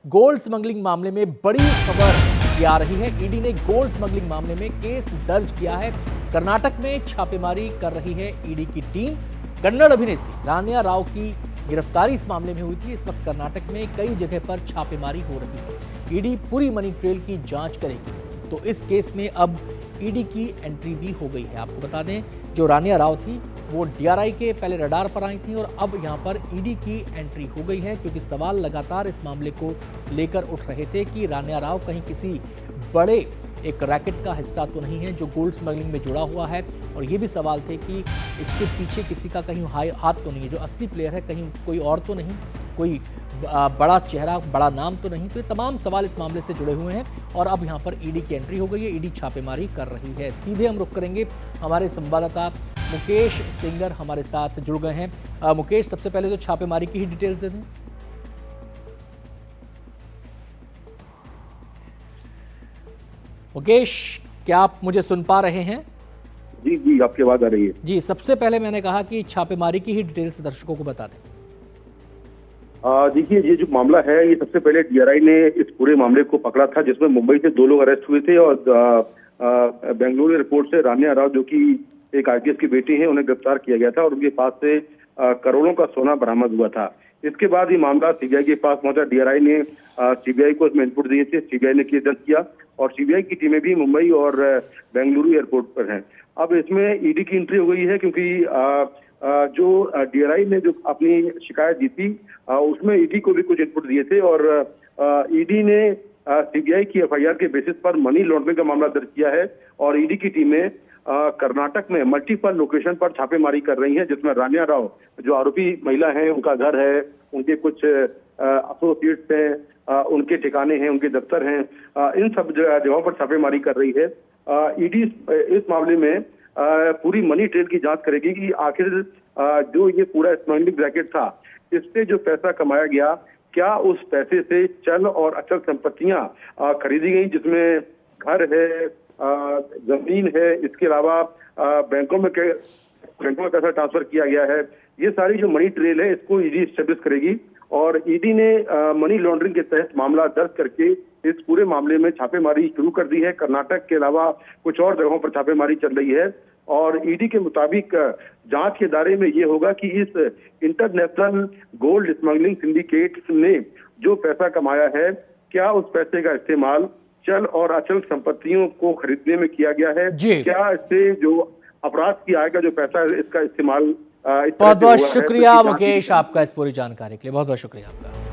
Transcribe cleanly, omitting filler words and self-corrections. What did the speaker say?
Gold smuggling मामले में बड़ी खबर आ रही है। ईडी ने गोल्ड स्मगलिंग मामले में केस दर्ज किया है। कर्नाटक में छापेमारी कर रही है ईडी की टीम। कन्नड़ अभिनेत्री रानिया राव की गिरफ्तारी इस मामले में हुई थी। इस वक्त कर्नाटक में कई जगह पर छापेमारी हो रही है। ईडी पूरी मनी ट्रेल की जांच करेगी। तो इस केस में अब ईडी की एंट्री भी हो गई है। आपको बता दें, जो रानिया राव थी वो डीआरआई के पहले रडार पर आई थी और अब यहां पर ईडी की एंट्री हो गई है, क्योंकि सवाल लगातार इस मामले को लेकर उठ रहे थे कि रानिया राव कहीं किसी बड़े एक रैकेट का हिस्सा तो नहीं है जो गोल्ड स्मगलिंग में जुड़ा हुआ है। और ये भी सवाल थे कि इसके पीछे किसी का कहीं हाथ तो नहीं है, जो असली प्लेयर है कहीं कोई और तो नहीं, कोई बड़ा चेहरा बड़ा नाम तो नहीं। तो ये तमाम सवाल इस मामले से जुड़े हुए हैं और अब यहाँ पर ईडी की एंट्री हो गई है। ईडी छापेमारी कर रही है। सीधे हम रुख करेंगे, हमारे संवाददाता मुकेश सिंगर हमारे साथ जुड़ गए हैं। मुकेश, सबसे पहले तो छापेमारी की ही डिटेल्स दे दें। मुकेश, क्या आप मुझे सुन पा रहे हैं? जी जी, आपकी आवाज आ रही है। जी, सबसे पहले मैंने कहा कि छापेमारी की ही डिटेल्स दर्शकों को बता दें। देखिए, ये जो मामला है, ये सबसे पहले डीआरआई ने इस पूरे मामले को पकड़ा था, जिसमें मुंबई से 2 लोग अरेस्ट हुए थे और बेंगलुरु एयरपोर्ट से रानिया राव, जो कि एक आईपीएस की बेटी है, उन्हें गिरफ्तार किया गया था और उनके पास से करोड़ों का सोना बरामद हुआ था। इसके बाद ये मामला सीबीआई के पास पहुंचा। डीआरआई ने सीबीआई को इसमें इनपुट दिए थे। सीबीआई ने केस दर्ज किया और सीबीआई की टीमें भी मुंबई और बेंगलुरु एयरपोर्ट पर हैं। अब इसमें ईडी की एंट्री हो गई है, क्योंकि जो डीआरआई ने जो अपनी शिकायत दी थी, उसमें ईडी को भी कुछ इनपुट दिए थे और ईडी ने सीबीआई की एफआईआर के बेसिस पर मनी लॉन्ड्रिंग का मामला दर्ज किया है और ईडी की टीमें कर्नाटक में मल्टीपल लोकेशन पर छापेमारी कर रही हैं, जिसमें रानिया राव, जो आरोपी महिला हैं, उनका घर है, उनके कुछ एसोसिएट्स हैं, उनके ठिकाने हैं, उनके दफ्तर हैं, इन सब जगहों पर छापेमारी कर रही है। ईडी इस मामले में पूरी मनी ट्रेल की जांच करेगी कि आखिर जो ये पूरा स्मगलिंग रैकेट था, इससे जो पैसा कमाया गया, क्या उस पैसे से चल और अचल संपत्तियां खरीदी गई, जिसमें घर है, जमीन है, इसके अलावा बैंकों में पैसा ट्रांसफर किया गया है। ये सारी जो मनी ट्रेल है, इसको ईडी एस्टेब्लिश करेगी और ईडी ने मनी लॉन्ड्रिंग के तहत मामला दर्ज करके इस पूरे मामले में छापेमारी शुरू कर दी है। कर्नाटक के अलावा कुछ और जगहों पर छापेमारी चल रही है और ईडी के मुताबिक जांच के दायरे में ये होगा कि इस इंटरनेशनल गोल्ड स्मगलिंग सिंडिकेट ने जो पैसा कमाया है, क्या उस पैसे का इस्तेमाल चल और अचल संपत्तियों को खरीदने में किया गया है, क्या इससे जो अपराध की आय का जो पैसा है, इसका इस्तेमाल बहुत बहुत शुक्रिया मुकेश आपका इस पूरी जानकारी के लिए। बहुत बहुत शुक्रिया आपका।